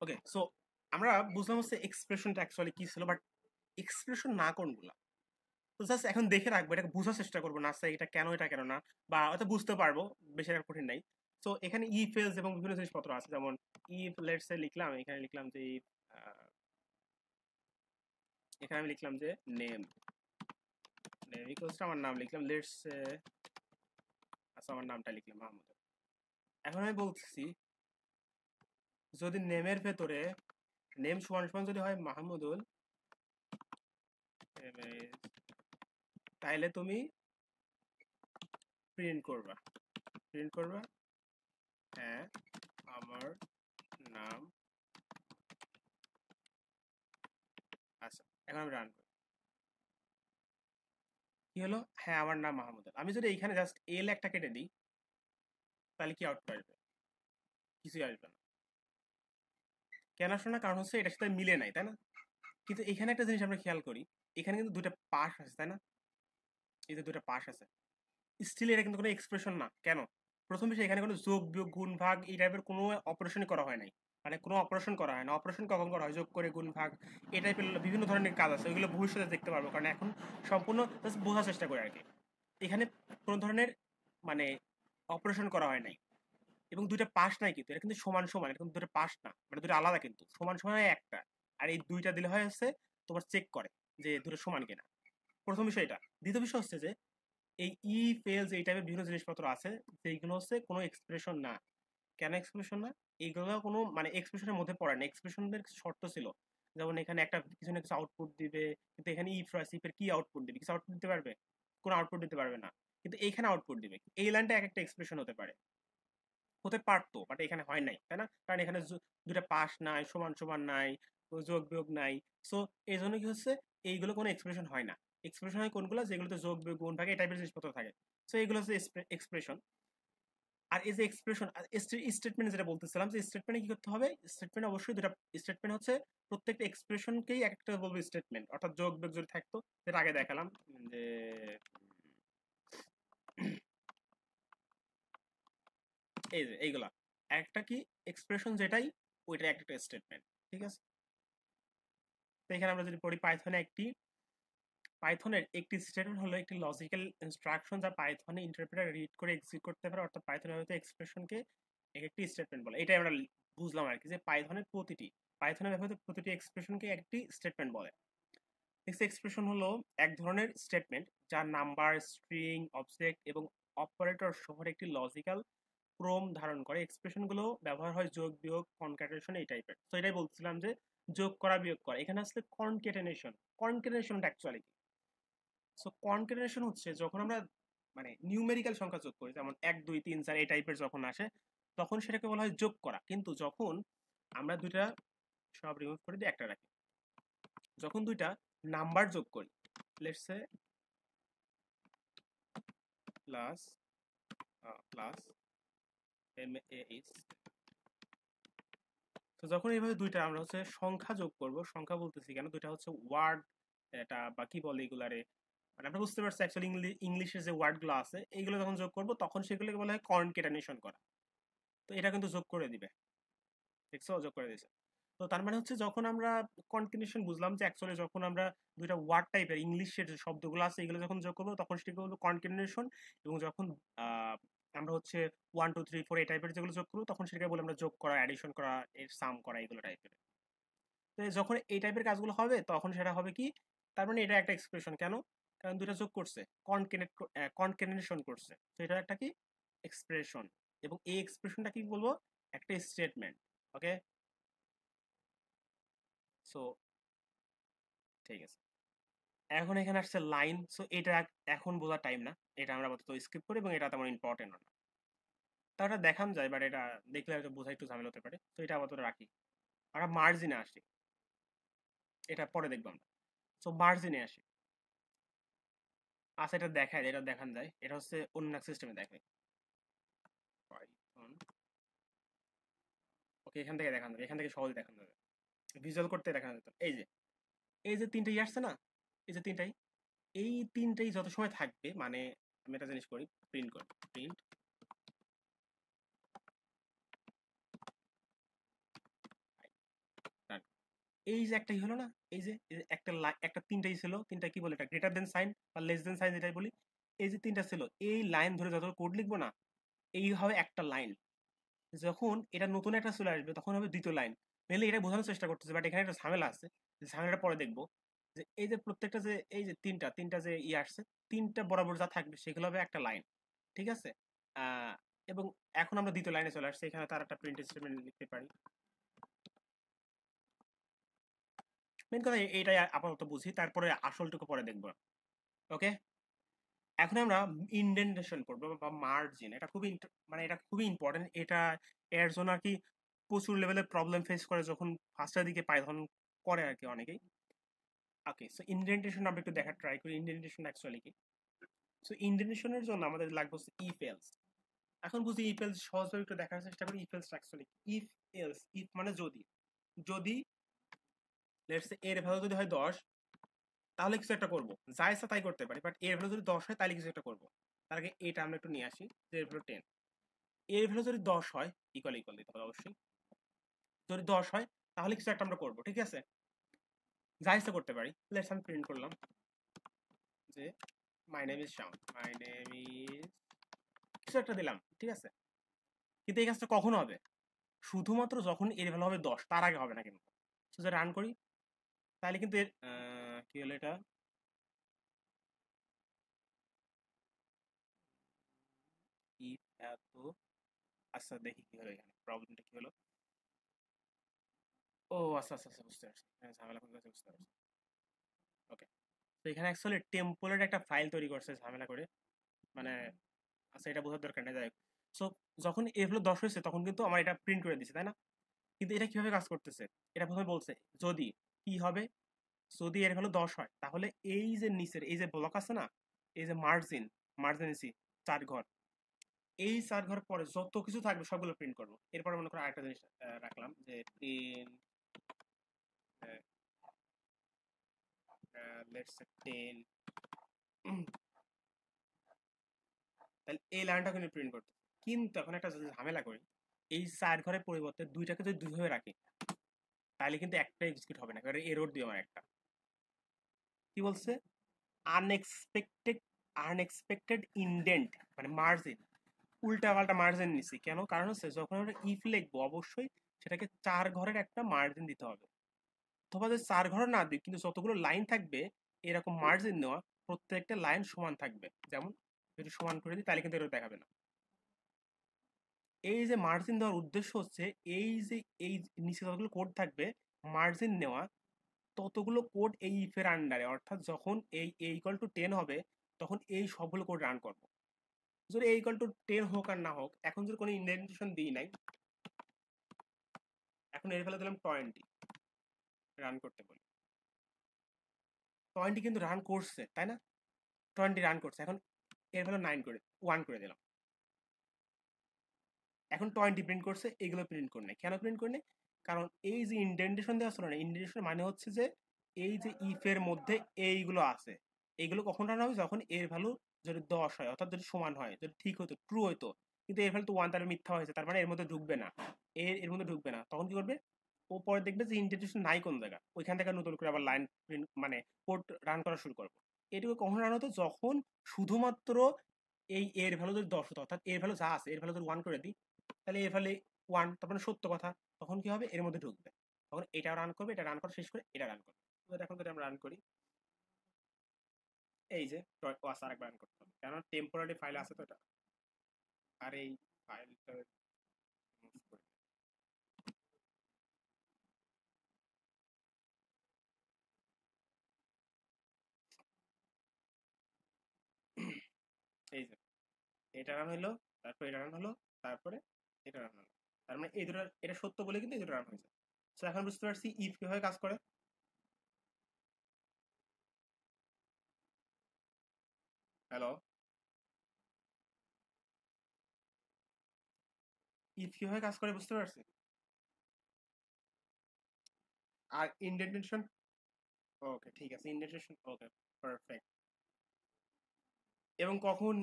ওকে, সো আমরা বুঝলাম হচ্ছে এক্সপ্রেশনটা অ্যাকচুয়ালি কি ছিল, বাট এক্সপ্রেশন না কোনগুলা? তো জাস্ট এখন দেখে রাখবো, এটাকে বোঝার চেষ্টা করবো না এটা কেন, এটা কেন না, বা হয়তো বুঝতে পারবো, বেশি একটা কঠিন নাই। তো এখানে ইফ এলস এবং বিভিন্ন জিনিসপত্র আছে, যেমন ইফ লেটস এ লিখলাম, এখানে লিখলাম যে এখানে আমি লিখলাম যে নেম, নেম ইকুয়ালস আমার নাম লিখলাম, লেটস আচ্ছা আমার নামটা লিখলাম মাহমুদ। এখন আমি বলতেছি যদি নেমের ভেতরে নেম সমান সমান যদি হয় মাহমুদুল, তাহলে তুমি প্রিন্ট করবা, প্রিন্ট করবা হ্যাঁ আমার নাম। আচ্ছা, এখন আমি রান করি, কি হলো? হ্যাঁ আমার নাম মাহমুদুল। আমি যদি এইখানে জাস্ট এল একটা কেটে দিই, তাহলে কি আউটপুট আসবে? কিছুই আসবে না। কেন আসবে না? কারণ হচ্ছে এটার সাথে মিলে নাই, তাই না? কিন্তু এখানে একটা জিনিস আমরা খেয়াল করি, এখানে কিন্তু দুটো পাশ আছে, তাই না? এই যে দুটো পাশ আছে, স্টিল এটা কিন্তু কোনো এক্সপ্রেশন না। কেন? প্রথম বিষয়, এখানে কোনো যোগ বিয়োগ গুণ ভাগ এই টাইপের কোনো অপারেশনই করা হয় নাই, মানে কোনো অপারেশন করা হয় না। অপারেশন কখন করা হয়? যোগ করে, গুণ ভাগ, এই টাইপের বিভিন্ন ধরনের কাজ আছে, ওইগুলো ভবিষ্যতে দেখতে পারবো, কারণ এখন সম্পূর্ণ জাস্ট বোঝার চেষ্টা করে আর কি। এখানে কোনো ধরনের মানে অপারেশন করা হয় নাই, এবং দুইটা পাশ নাই, কিন্তু এটা কিন্তু সমান সমান, এটা কিন্তু দুটো পাশ না, মানে দুটো আলাদা, কিন্তু সমান সমান একটা। আর এই দুইটা দিলে হয় হচ্ছে তোমার চেক করে যে দুটো সমান কিনা। প্রথম বিষয় এটা। দ্বিতীয় বিষয় হচ্ছে যে এই ই ফেলস এই টাইপের বিভিন্ন জিনিসপত্র আছে, যেগুলো হচ্ছে কোনো এক্সপ্রেশন না। কেন এক্সপ্রেশন না? এইগুলো কোনো মানে এক্সপ্রেশনের মধ্যে পড়ে না, এক্সপ্রেশনের শর্ত ছিল। যেমন এখানে একটা কিছু না কিছু আউটপুট দিবে, কিন্তু এখানে ইফ আছে, ইফের কি আউটপুট দিবে? কিছু আউটপুট দিতে পারবে? কোনো আউটপুট দিতে পারবে না। কিন্তু এইখানে আউটপুট দিবে, এই লাইনটা এক একটা এক্সপ্রেশন হতে পারে, হতে পারতো, বাট এখানে হয় নাই, তাই না? কারণ এখানে দুটা পাশ নাই, সমান সমান নাই, যোগ বিয়োগ নাই। সো এই জন্য কি হচ্ছে, এইগুলো কোনো এক্সপ্রেশন হয় না। এক্সপ্রেশন হয় কোনগুলো? যেগুলোতে যোগ বিয়োগ গুণ ভাগ এই টাইপের জিনিসপত্র থাকে। সো এইগুলো হচ্ছে এক্সপ্রেশন। আর এই যে এক্সপ্রেশন স্টেটমেন্ট যেটা বলতেছিলাম, যে স্টেটমেন্টে কি করতে হবে? স্টেটমেন্ট অবশ্যই দুটা স্টেটমেন্ট হচ্ছে, প্রত্যেকটা এক্সপ্রেশনকেই একটা বলবো স্টেটমেন্ট, অর্থাৎ যোগ বিয়োগ যদি থাকতো, যেটা আগে দেখালাম যে এই যে এইগুলা একটা কি এক্সপ্রেশন, যেটাই ওইটা একটা স্টেটমেন্ট। ঠিক আছে? তো এখানে আমরা যদি পড়ি পাইথনের একটি স্টেটমেন্ট হলো একটি লজিক্যাল ইনস্ট্রাকশন যা পাইথনে ইন্টারপ্রেটার রিড করে এক্সিকিউট করতে পারে, অর্থাৎ পাইথনের হয়তো এক্সপ্রেশনকে একটি স্টেটমেন্ট বলে। এটাই আমরা বুঝলাম আর কি, যে পাইথনের ব্যবহৃত প্রতিটি এক্সপ্রেশনকে একটি স্টেটমেন্ট বলে। নেক্সট এক্সপ্রেশন হলো এক ধরনের স্টেটমেন্ট যা নাম্বার, স্ট্রিং, অবজেক্ট এবং অপারেটর সহ একটি লজিক্যাল ক্রম ধারণ করে। এক্সপ্রেশন গুলো ব্যবহার হয় যোগ বিয়োগ, কনক্যাটেনেশন এই টাইপের। তো এটাই বলছিলাম যে যোগ করা বিয়োগ করা, এখানে আসলে কনক্যাটেনেশন। কনক্যাটেনেশনটা অ্যাকচুয়ালি কি? সো কনক্যাটেনেশন হচ্ছে যখন আমরা মানে নিউমেরিক্যাল সংখ্যা যোগ করি, যেমন 1 2 3 4 এই টাইপের যখন আসে, তখন সেটাকে বলা হয় যোগ করা। কিন্তু যখন আমরা দুইটা সব রিমুভ করে দিয়ে একটা রাখি, যখন দুইটা নাম্বার যোগ করি, let's say plus plus M A H, তো যখন এইভাবে দুইটা আমরা হচ্ছে সংখ্যা যোগ করব, সংখ্যা বলতেছি কেন, দুইটা হচ্ছে ওয়ার্ড, এটা বা কি বলে এগুলারে, মানে আমরা বুঝতে পারছি অ্যাকচুয়ালি ইংলিশের যে ওয়ার্ড গুলো আছে এইগুলো যখন যোগ করব, তখন সেগুলোকে বলা হয় কনকেটেনেশন করা। তো এটা কিন্তু যোগ করে দিবে, দেখছো? যোগ করে দিয়েছে। তো তার মানে হচ্ছে যখন আমরা কনকেটেনেশন বুঝলাম, যে অ্যাকচুয়ালি যখন আমরা দুইটা ওয়ার্ড টাইপের ইংলিশের যে শব্দগুলো আছে এগুলো যখন যোগ করবো, তখন সেটাকে বলবো কনকেটেনেশন। এবং যখন আহ, আমরা হচ্ছে 1 2 3 4 এই টাইপের যেগুলো যোগ করবো, তখন সেটাকে বলে আমরা যোগ করা, অ্যাডিশন করা, এর সাম করা, এগুলো টাইপের। তো যখন এই টাইপের কাজগুলো হবে, তখন সেটা হবে কি? তার মানে এটা একটা এক্সপ্রেশন। কেন? কারণ দুইটা যোগ করছে, কনকেটেনেশন করছে, তো এটা একটা কি এক্সপ্রেশন। এবং এই এক্সপ্রেশনটা কি বলবো? একটা স্টেটমেন্ট। ওকে, সো ঠিক আছে। এখন এখানে আসছে লাইন। সো এটা এখন বোঝার টাইম না, এটা আমরা আপাতত স্কিপ করি, এবং এটা তেমন ইম্পর্টেন্ট না। তাহলে দেখান যায়, বাট এটা দেখলে হয়তো বোঝা একটু ঝামেলা হতে পারে, তো এটা আপাতত রাখি। আমরা মার্জিনে আসি, এটা পরে দেখবো আমরা। সো মার্জিনে আসি। আচ্ছা, এটা দেখায়, এটা দেখান যায়, এটা হচ্ছে অন্য সিস্টেমে দেখায়। পাইথন ওকে, এখান থেকে দেখানো যাবে, এখান থেকে সহজে দেখানো যাবে, ভিজুয়াল করতে দেখানো যেত। এই যে তিনটা আসছে না, এই যে তিনটাই, এই তিনটাই যত সময় থাকবে, মানে আমি একটা জিনিস করি, প্রিন্ট করি, প্রিন্ট এই যে একটাই হলো না, এই যে একটা তিনটাই ছিল, তিনটা কি বলে, এটা গ্রেটার দেন সাইন বা লেস দেন সাইন যেটাই বলি, এই যে তিনটা ছিল, এই লাইন ধরে যত কোড লিখবো না, এই হবে একটা লাইন। যখন এটা নতুন একটা চলে আসবে তখন হবে দ্বিতীয় লাইন। মেনলি এটা বোঝানোর চেষ্টা করতেছে, বাট এখানে একটা ঝামেলা আছে, যে ঝামেলাটা পরে দেখবো। যে এই যে প্রত্যেকটা যে এই যে তিনটা তিনটা যে আসছে, তিনটা বরাবর যা থাকবে সেগুলো হবে একটা লাইন, ঠিক আছে। আহ, এবং এখন আমরা দ্বিতীয় লাইনে চলে আসছি, এখানে তার একটা প্রিন্ট স্টেটমেন্ট লিখতে পারি। মেন কথা এইটাই আপাতত বুঝি, তারপরে আসলটুকু পরে দেখবো। ওকে, এখন আমরা ইন্ডেন্টেশন পড়বো বা মার্জিন। এটা খুবই মানে এটা খুবই ইম্পর্টেন্ট। এটা এর জন্য আর কি প্রচুর লেভেলের প্রবলেম ফেস করে যখন ফার্স্টের দিকে পাইথন করে আর কি অনেকেই। ওকে, সো ইন্ডেন্টেশন আমরা একটু দেখার ট্রাই করি, ইন্ডেন্টেশন অ্যাকচুয়ালি কি। সো ইন্ডেন্টেশনের জন্য আমাদের লাগবে হচ্ছে ইফ এলস। এখন বুঝি ইফ এলস সহজভাবে একটু দেখার চেষ্টা করি। If else actually if else, if মানে যদি, যদি লেটস সে এর ভ্যালু যদি হয় 10, তাহলে কিছু একটা করবো, যা ইচ্ছা তাই করতে পারি, বাট এর ভ্যালু যদি 10 হয় তাহলে কিছু একটা করবো। তার আগে এটা আমরা একটু নিয়ে আসি, যে এর ভ্যালু 10, এর ভ্যালু যদি 10 হয়, ইকুয়াল ইকুয়াল দিতে হবে অবশ্যই। যদি 10 হয় তাহলে কিছু একটা আমরা করবো, ঠিক আছে, যা ইচ্ছা করতে পারি। লেটস আমি প্রিন্ট করলাম যে my name is Shaon, my name is, কিছু একটা দিলাম, ঠিক আছে। কিন্তু এই কাজটা কখন হবে? শুধুমাত্র যখন এর ভ্যালু হবে 10, তার আগে হবে না কিন্তু। যদি রান করি তাহলে কিন্তু এর কি হলো এটা, ইফ এত, আচ্ছা দেখি কি হলো, এখানে প্রবলেমটা কি হলো। ও আচ্ছা আচ্ছা আচ্ছা, বুঝতে পারছি, হ্যাঁ ঝামেলা কোন কাছে, বুঝতে পারছি। ওকে, তো এখানে অ্যাকচুয়ালি টেম্পলের একটা ফাইল তৈরি করছে ঝামেলা করে, মানে আচ্ছা এটা বোঝার দরকার নেই, যাই হোক। সো যখন এর হলো 10 হয়েছে তখন কিন্তু আমার এটা প্রিন্ট করে দিছে, তাই না? কিন্তু এটা কিভাবে কাজ করতেছে, এটা প্রথমে বলছে যদি কি হবে, যদি এর হলো 10 হয় তাহলে এই যে নিচের এই যে ব্লক আছে না, এই যে মার্জিন, মার্জিনেসি, 4 ঘর, এই 4 ঘর পরে যত কিছু থাকবে সবগুলো প্রিন্ট করবো। এরপরে মনে করো আরেকটা জিনিস রাখলাম, যে প্রিন্ট লেটস সে 10, তাহলে এই লাইনটা কিন্তু প্রিন্ট করতে। কিন্তু এখন একটা যদি ঝামেলা করি, এই 4 ঘরের পরিবর্তে দুইটাকে যদি দুইভাবে রাখি তাহলে কিন্তু একটা এক্সিকিউট হবে না, কারণ এরর দিও আমার একটা। কি বলছে? আনএক্সপেক্টেড, আনএক্সপেক্টেড ইনডেন্ট মানে মার্জিন, উল্টা পাল্টা মার্জিন নিছি কেন? কারণ হচ্ছে যখন আমরা ইফ লিখবো অবশ্যই সেটাকে 4 ঘরের একটা মার্জিন দিতে হবে। অথবা যদি 4 ঘর না দিই, কিন্তু যতগুলো লাইন থাকবে এরকম মার্জিন নেওয়া, প্রত্যেকটা লাইন সমান থাকবে। যেমন যদি সমান করে দিই তাহলে কিন্তু এরর দেখাবে না। এই যে মার্জিন দেওয়ার উদ্দেশ্য হচ্ছে এই যে এই নিচে যতগুলো কোড থাকবে মার্জিন নেওয়া, ততগুলো কোড এই ইফের আন্ডারে, অর্থাৎ যখন এই এ ইকুয়াল টু 10 হবে তখন এই সবগুলো কোড রান করবো। যদি এ ইকুয়াল টু 10 হোক আর না হোক, এখন যদি কোনো ইন্ডেন্টেশন দিই নাই, এখন এর ফেলে দিলাম 20, রান করতে বলি, 20 কিন্তু রান করছে তাই না, 20 রান করছে। এখন এর ফেলে 9 করে 1 করে দিলাম, এখন 20 প্রিন্ট করছে, এগুলো প্রিন্ট করে নেই। কেন প্রিন্ট করে নেই? কারণ এই যে ইন্ডেন্টেশন দেওয়া ছিল না, ইন্ডেন্টেশন মানে হচ্ছে যে এই যে ইফের মধ্যে এইগুলো আছে, এইগুলো কখন রান হবে? যখন এর ভ্যালু যদি 10 হয়, অর্থাৎ যদি সমান হয়, যদি ঠিক হতো, ট্রু হইতো, কিন্তু এর ভ্যালু তো 1, তার মিথ্যা হয়েছে, তার মানে এর মধ্যে ঢুকবে না, এর মধ্যে ঢুকবে না। তখন কি করবে? ও পরে দেখবে যে ইন্ডেন্টেশন নাই কোন জায়গা, ওইখান থেকে নতুন করে আবার লাইন প্রিন্ট মানে কোড রান করা শুরু করবো। এটুকু কখন রান হতো? যখন শুধুমাত্র এই এর ভ্যালু যদি 10 হতো, অর্থাৎ এর ভ্যালু যা আছে এর ভ্যালু যদি 1 করে দিই, তাহলে এর ফলে 1, তার মানে সত্য কথা। তখন কি হবে? এর মধ্যে ঢুকবে, তখন এটা রান করবে, এটা রান করা শেষ করে এটা রান করবে। এখন যদি আমরা রান করি, এই যে ওয়াস আরেকবার রান করতে হবে, কারণ টেম্পোরারি ফাইল আছে তো এটা। আর এই ফাইলটা মুভ করে, এই যে এটা রান হলো, তারপর এটা রান হলো, তারপরে এটা রান হলো, তার মানে এই দুটো, এটা সত্য বলে কিন্তু এই দুটো রান হয়েছে। তো এখন বুঝতে পারছি ইফ কিভাবে কাজ করে। হ্যালো, ইফ কিভাবে কাজ করে বুঝতে পারছি। আর ইন্ডেন্টেশন, ওকে ঠিক আছে, ইন্ডেন্টেশন ওকে, পারফেক্ট। এবং কখন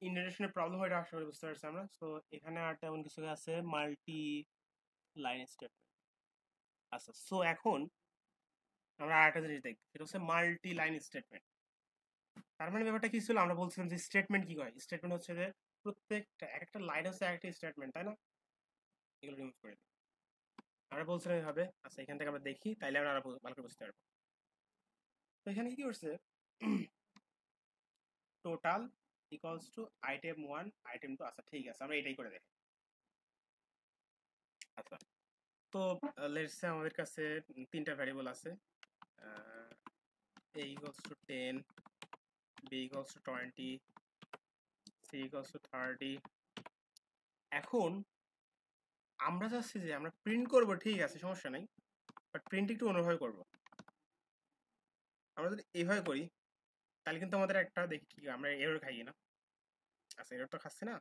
ইন্ডেন্টেশনের প্রবলেম হয় এটা আশা করি বুঝতে পারছি আমরা। তো এখানে আর তেমন কিছু আছে, মাল্টি লাইন স্টেটমেন্ট। আচ্ছা, সো এখন আমরা আরেকটা জিনিস দেখি, সেটা হচ্ছে মাল্টি লাইন স্টেটমেন্ট। তার মানে ব্যাপারটা কি ছিল, আমরা বলছিলাম যে স্টেটমেন্ট কি হয়, স্টেটমেন্ট হচ্ছে যে প্রত্যেকটা এক একটা লাইন হচ্ছে একটা স্টেটমেন্ট, তাই না? এগুলো রিমুভ করে দিই। আমরা বলছিলাম এইভাবে। আচ্ছা, এখান থেকে আমরা দেখি, তাইলে আমরা আরো ভালো করে বুঝতে পারবো। তো এখানে কি করছে, total equals to item one item two. আচ্ছা ঠিক আছে, আমরা এটাই করে দেখি। আচ্ছা, তো লেটস সে আমাদের কাছে তিনটা ভ্যারিয়েবল আছে, a equals to 10, b equals to 20, c equals to 30। এখন আমরা চাচ্ছি যে আমরা প্রিন্ট করব, ঠিক আছে সমস্যা নাই, বাট প্রিন্ট একটু অন্যভাবে করব। আমরা যদি এইভাবে করি তাহলে কিন্তু আমাদের একটা দেখি কি আমরা এরর খাই না। আচ্ছা, এরর তো খাচ্ছি না,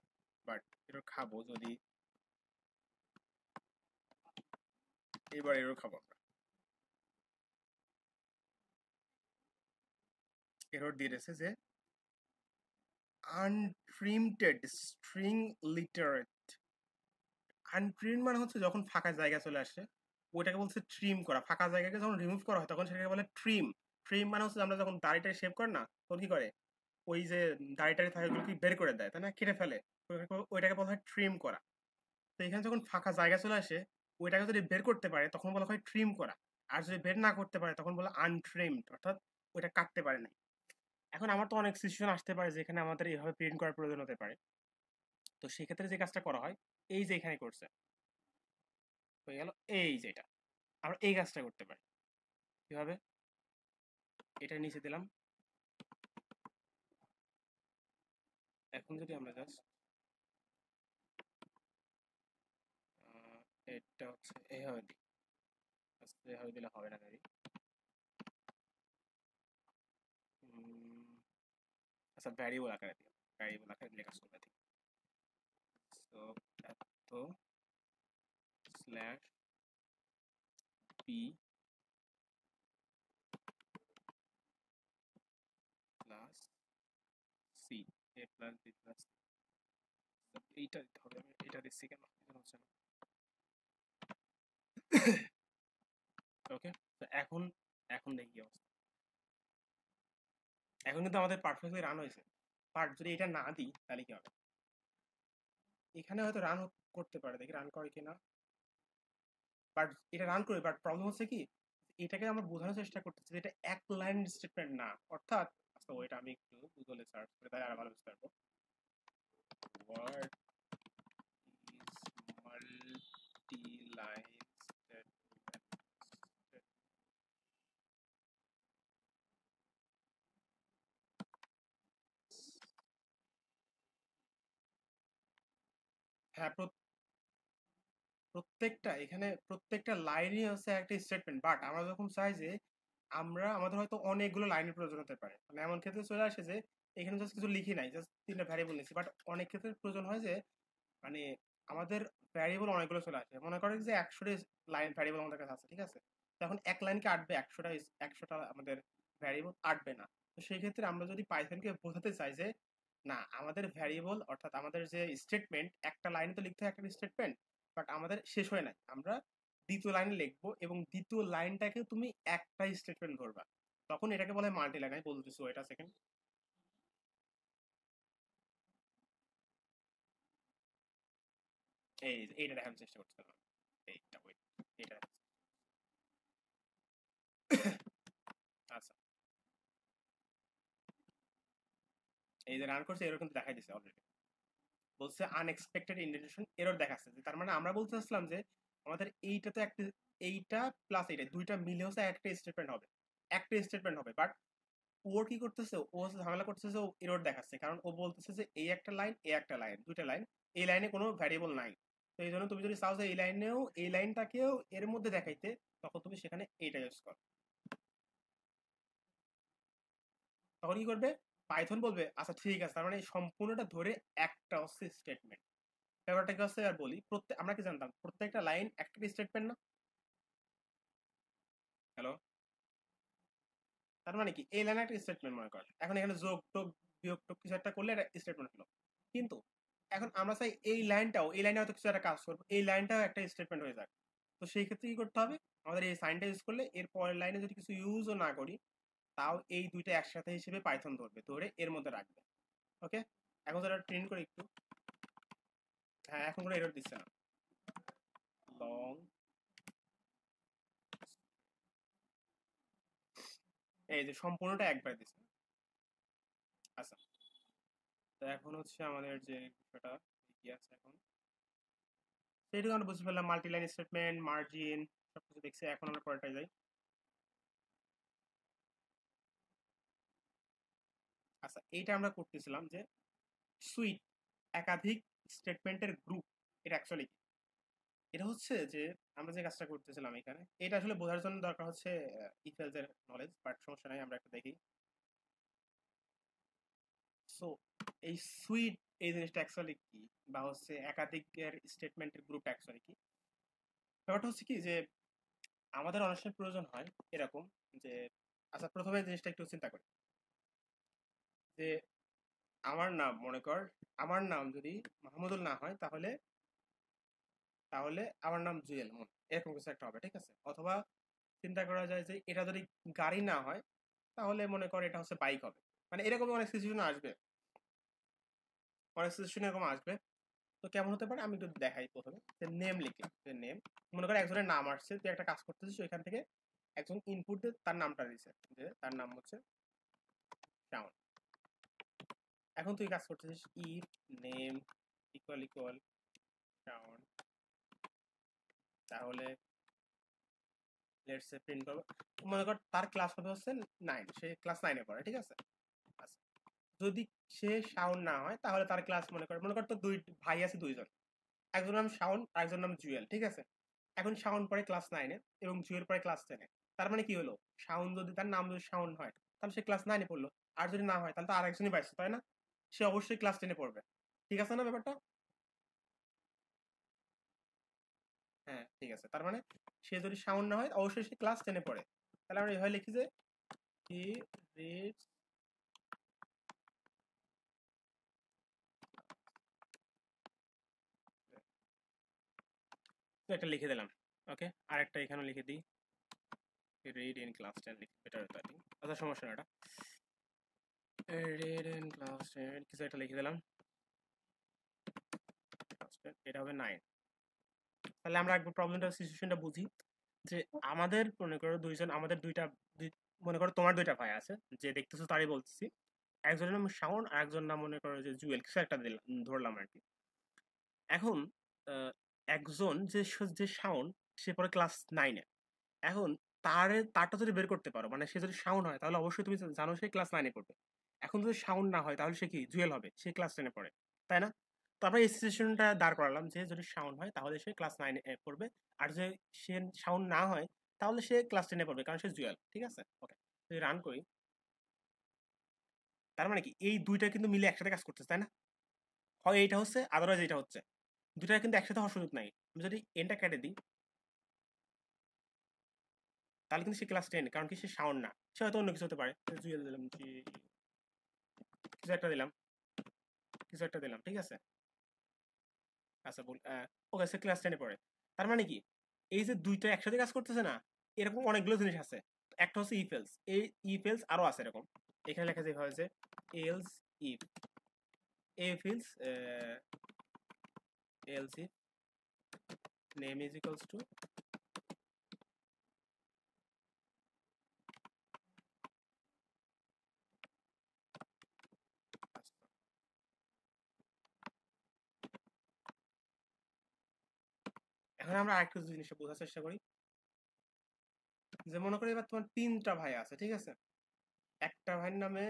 বাট এরর খাবো যদি, এবার এরর খাবো আমরা। এরর দিয়ে দিয়েছে যে আনপ্রিন্টেড স্ট্রিং লিটারেট। আনপ্রিন্ট মানে হচ্ছে যখন ফাঁকা জায়গা চলে আসে, ওইটাকে বলছে ট্রিম করা। ফাঁকা জায়গাকে যখন রিমুভ করা হয় তখন সেটাকে বলে ট্রিম। ট্রিম মানে হচ্ছে আমরা যখন দাড়িটা শেভ করি না, তখন কি করে, ওই যে দাড়িটারি থাকে ওগুলো কি বের করে দেয়, তাই না, কেটে ফেলে, ওইটাকে বলা হয় ট্রিম করা। তো এখানে যখন ফাঁকা জায়গা চলে আসে, ওইটাকে যদি বের করতে পারে তখন বলা হয় ট্রিম করা। আর যদি বের না করতে পারে তখন বলা আনট্রিমড, অর্থাৎ ওইটা কাটতে পারে না। এখন আমার তো অনেক সিচুয়েশন আসতে পারে যেখানে আমাদের এইভাবে প্রিন্ট করার প্রয়োজন হতে পারে। তো সেক্ষেত্রে যে কাজটা করা হয়, এই যে এখানে করছে, হয়ে গেল এই যেটা, আমরা এই কাজটা করতে পারি। কিভাবে, এটা নিচে দিলাম। এখন যদি আমরা জাস্ট এটা হচ্ছে এইভাবে দিই, এইভাবে দিলে হবে না মেবি। আচ্ছা, ভ্যারিয়েবল আকারে দিই, ভ্যারিয়েবল আকারে লেখা শুরু দিই। সো এত স্ল্যাশ পি প্লাস সি, এ প্লাস বি প্লাস, এইটা দিতে হবে। আমি এটা দিচ্ছি কেন এটা হচ্ছে না। ওকে, তো এখন এখন দেখি কি অবস্থা। এখন কিন্তু আমাদের পারফেক্টলি রান হয়েছে, বাট যদি এটা না দিই তাহলে কি হবে, এখানে হয়তো রান করতে পারে, দেখি রান করে কিনা। বাট এটা রান করবে, বাট প্রবলেম হচ্ছে কি, এটাকে আমরা বোঝানোর চেষ্টা করতেছি যে এটা এক লাইন স্টেটমেন্ট না, অর্থাৎ আচ্ছা ওইটা আমি একটু গুগলে সার্চ করে তাই আরো ভালো বুঝতে পারবো। What is multi line statement? হ্যাঁ, প্রত্যেকটা এখানে প্রত্যেকটা লাইনই হচ্ছে একটা স্টেটমেন্ট, বাট আমরা যখন চাই যে আমরা আমাদের হয়তো অনেকগুলো লাইনের প্রয়োজন হতে পারে, মানে এমন ক্ষেত্রে চলে আসে যে এখানে জাস্ট কিছু লিখি নাই, জাস্ট তিনটা ভ্যারিয়েবল নিচ্ছি, বাট অনেক ক্ষেত্রে প্রয়োজন হয় যে মানে আমাদের ভ্যারিয়েবল অনেকগুলো চলে আসে। মনে করেন যে 100টা লাইন ভ্যারিয়েবল আমাদের কাছে আছে, ঠিক আছে, তখন এক লাইনকে আটবে 100টা আমাদের ভ্যারিয়েবল আটবে না। তো সেই ক্ষেত্রে আমরা যদি পাইথনকে বোঝাতে চাই যে না, আমাদের ভ্যারিয়েবল অর্থাৎ আমাদের যে স্টেটমেন্ট, একটা লাইনে তো লিখতে হয় একটা স্টেটমেন্ট, বাট আমাদের শেষ হয় নাই, আমরা দ্বিতীয় লাইনে লিখবো এবং দ্বিতীয় লাইনটাকে তুমি একটা স্টেটমেন্ট ধরবা, তখন এটাকে বলে মাল্টি লাইন। আমি বলতেছি, ওইটা সেকেন্ড, এইটা দেখানোর চেষ্টা করছিলাম। এইটা ওই এটা আচ্ছা, এই যে রান করছে এরর কিন্তু দেখাই দিছে অলরেডি, বলছে আনএক্সপেক্টেড ইন্ডেন্টেশন এরর দেখাচ্ছে, যে তার মানে আমরা বলতে চাচ্ছিলাম যে আমাদের এইটাতে একটা, এইটা প্লাস এইটা দুইটা মিলে হচ্ছে একটা স্টেটমেন্ট হবে, একটা স্টেটমেন্ট হবে, বাট ও কি করতেছে, ও হচ্ছে ঝামেলা করতেছে যে এরর দেখাচ্ছে, কারণ ও বলতেছে যে এই একটা লাইন, এই একটা লাইন, দুইটা লাইন, এই লাইনে কোনো ভ্যারিয়েবল নাই। তো এই জন্য তুমি যদি চাও যে এই লাইনেও এই লাইনটাকেও এর মধ্যে দেখাইতে, তখন তুমি সেখানে এইটা ইউজ করো। তখন কি করবে, পাইথন বলবে আচ্ছা ঠিক আছে, তার মানে এই সম্পূর্ণটা ধরে একটা হচ্ছে স্টেটমেন্ট। ব্যাপারটা কি হচ্ছে আর বলি, প্রত্যেক আমরা কি জানতাম প্রত্যেকটা লাইন একটা স্টেটমেন্ট না, হ্যালো, তার মানে কি এই লাইনে একটা স্টেটমেন্ট মনে কর, এখন এখানে যোগ টোগ বিয়োগ টোগ কিছু একটা করলে একটা স্টেটমেন্ট হলো, কিন্তু এখন আমরা চাই এই লাইনে হয়তো কিছু একটা কাজ করবো, এই লাইনটাও একটা স্টেটমেন্ট হয়ে যাক। তো সেই ক্ষেত্রে কি করতে হবে, আমাদের এই সাইনটা ইউজ করলে এর পরের লাইনে যদি কিছু ইউজও না করি, তাও এই দুইটা একসাথে হিসেবে পাইথন ধরবে, ধরে এর মধ্যে রাখবে। ওকে, এখন যেটা প্রিন্ট করি একটু। হ্যাঁ, এখন কোনো এরর দিচ্ছে না। লং, এই যে সম্পূর্ণটা একবার দিচ্ছে। আচ্ছা, তো এখন হচ্ছে আমাদের যে বিষয়টা কি আছে এখন, সেইটুকু আমরা বুঝতে পারলাম, মাল্টি লাইন স্টেটমেন্ট, মার্জিন, সবকিছু দেখছি। এখন আমরা পরেরটায় যাই। আচ্ছা, এইটা আমরা করতেছিলাম যে সুইট, একাধিক স্টেটমেন্টের গ্রুপ, এটা অ্যাকচুয়ালি কি? এটা হচ্ছে যে আমরা যে কাজটা করতেছিলাম এখানে, এটা আসলে বোঝার জন্য দরকার হচ্ছে ইফ এলস এর নলেজ, বাট সমস্যা নাই, আমরা একটা দেখি। সো এই সুইট, এই জিনিসটা অ্যাকচুয়ালি কি, বা হচ্ছে একাধিকের স্টেটমেন্টের গ্রুপ অ্যাকচুয়ালি কি? ব্যাপারটা হচ্ছে কি যে আমাদের অনেক সময় প্রয়োজন হয় এরকম যে, আচ্ছা প্রথমে জিনিসটা একটু চিন্তা করি যে আমার নাম মনে কর, আমার নাম যদি মাহমুদুল না হয়, তাহলে তাহলে আমার নাম জুয়েল, এরকম কিছু একটা হবে, ঠিক আছে? অথবা চিন্তা করা যায় যে এটা যদি গাড়ি না হয়, তাহলে মনে কর এটা হচ্ছে বাইক হবে। মানে এরকম অনেক সিচুয়েশন আসবে, অনেক সিচুয়েশন এরকম আসবে। তো কেমন হতে পারে আমি একটু দেখাই। প্রথমে যে নেম লিখলাম, যে নেম, মনে কর একজনের নাম আসছে, তুই একটা কাজ করতেছিস, ওইখান থেকে একজন ইনপুট দিয়ে তার নামটা দিছে, যে তার নাম হচ্ছে শাওন। এখন তুই কাজ করতেছিস if name equal equal Shaon, তাহলে লেটস সে প্রিন্ট করবো, মনে কর তার ক্লাস হবে হচ্ছে 9, সে ক্লাস 9-এ পড়ে, ঠিক আছে? আচ্ছা, যদি সে শাওন না হয়, তাহলে তার ক্লাস মনে কর তো দুই ভাই আছে, দুইজন, একজন নাম শাওন আর একজন নাম জুয়েল, ঠিক আছে? এখন শাওন পড়ে ক্লাস 9-এ এবং জুয়েল পড়ে ক্লাস 10-এ। তার মানে কি হলো, শাওন যদি তার নাম যদি শাওন হয়, তাহলে সে ক্লাস 9-এ পড়লো, আর যদি না হয় তাহলে তো আরেকজনই পাইছে, তাই না? সে অবশ্যই ক্লাস 10-এ পড়বে। ঠিক আছে না ব্যাপারটা? হ্যাঁ, ঠিক আছে। তার মানে সে যদি শাওন না হয়, অবশ্যই সে ক্লাস 10-এ পড়ে। তাহলে আমরা এভাবে লিখি যে হি রিডস, একটা লিখে দিলাম। ওকে, আরেকটা এখানে লিখে দিই, রিড ইন ক্লাস 10 লিখি, বেটার হতো, আচ্ছা সমস্যা না। এটা রিড ইন ক্লাস 10 কিছু একটা লিখে দিলাম, এটা হবে 9। তাহলে আমরা একবার প্রবলেমটা সিচুয়েশনটা বুঝি যে আমাদের মনে করো দুইজন, আমাদের মনে করো তোমার দুইটা ভাই আছে, যে দেখতেছো তারই বলতেছি, একজনের নাম শাওন আর একজন নাম মনে করো যে জুয়েল, কিছু একটা দিলাম, ধরলাম আর কি। এখন আহ, একজন যে শাওন, সে পরে ক্লাস 9-এ। এখন তারটা যদি বের করতে পারো, মানে সে যদি শাওন হয়, তাহলে অবশ্যই তুমি জানো সে ক্লাস 9-এ পড়বে। এখন যদি শাওন না হয়, তাহলে সে কি জুয়েল হবে, সে ক্লাস 10-এ পড়ে, তাই না? তো আমরা এই সিচুয়েশনটা দাঁড় করালাম যে যদি শাওন হয় তাহলে সে ক্লাস 9-এ পড়বে, আর যে সে শাওন না হয়, তাহলে সে ক্লাস 10-এ পড়বে, কারণ সে জুয়েল, ঠিক আছে? ওকে, যদি রান করি, তার মানে কি এই দুইটা কিন্তু মিলে একসাথে কাজ করতেছে, তাই না? হয় এইটা হচ্ছে, আদারওয়াইজ এটা হচ্ছে, দুইটা কিন্তু একসাথে হওয়ার সুযোগ নাই। আমি যদি এনটা কেটে দিই, তাহলে কিন্তু সে ক্লাস 10, কারণ কি সে শাওন না, সে হয়তো অন্য কিছু হতে পারে। জুয়েল দিলাম, কিছু একটা দিলাম, কিছু একটা দিলাম, ঠিক আছে? আচ্ছা বল, ওকে, সে ক্লাস 10-এ পড়ে। তার মানে কি এই যে দুইটা একসাথে কাজ করতেছে না, এরকম অনেকগুলো জিনিস আছে। একটা হচ্ছে ইফ এলস, এই ইফ এলস আরো আছে এরকম। এখানে লেখা যেভাবে যে else if, if else else if name is equals to, এখন আমরা আরেকটু জিনিসটা বোঝার চেষ্টা করি। যে মনে করি এবার তোমার তিনটা ভাই আছে, ঠিক আছে? একটা ভাইয়ের নামে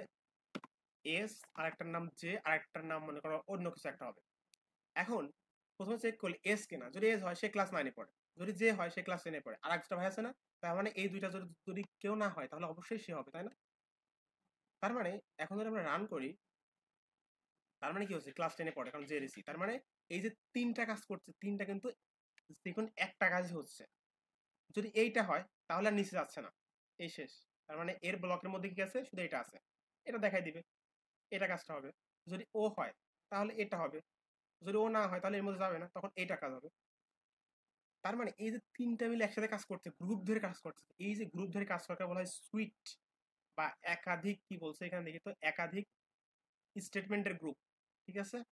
এস, আরেকটার নাম জে, আরেকটার নাম মনে করো অন্য কিছু একটা হবে। এখন প্রথমে চেক করলে এস কেনা, যদি এস হয় সে ক্লাস 9-এ পড়ে, যদি জে হয় সে ক্লাস 10-এ পড়ে, আর একটা ভাই আছে না? তার মানে এই দুইটা যদি যদি কেউ না হয়, তাহলে অবশ্যই সে হবে, তাই না? তার মানে এখন যদি আমরা রান করি, তার মানে কি হচ্ছে ক্লাস 10-এ পড়ে, কারণ জে রেসি। তার মানে এই যে তিনটা কাজ করছে, তিনটা কিন্তু দেখুন একটা কাজই হচ্ছে, যদি এইটা হয় তাহলে আর নিচে যাচ্ছে না, এই শেষ। তার মানে এর ব্লকের মধ্যে কি আছে, শুধু এটা আছে, এটা দেখাই দিবে, এটা কাজটা হবে। যদি ও হয় তাহলে এটা হবে, যদি ও না হয় তাহলে এর মধ্যে যাবে না, তখন এইটা কাজ হবে। তার মানে এই যে তিনটা মিলে একসাথে কাজ করছে, গ্রুপ ধরে কাজ করছে, এই যে গ্রুপ ধরে কাজ করাকে বলা হয় সুইট বা একাধিক, কি বলছে এখানে দেখি তো, একাধিক স্টেটমেন্টের গ্রুপ। ঠিক আছে।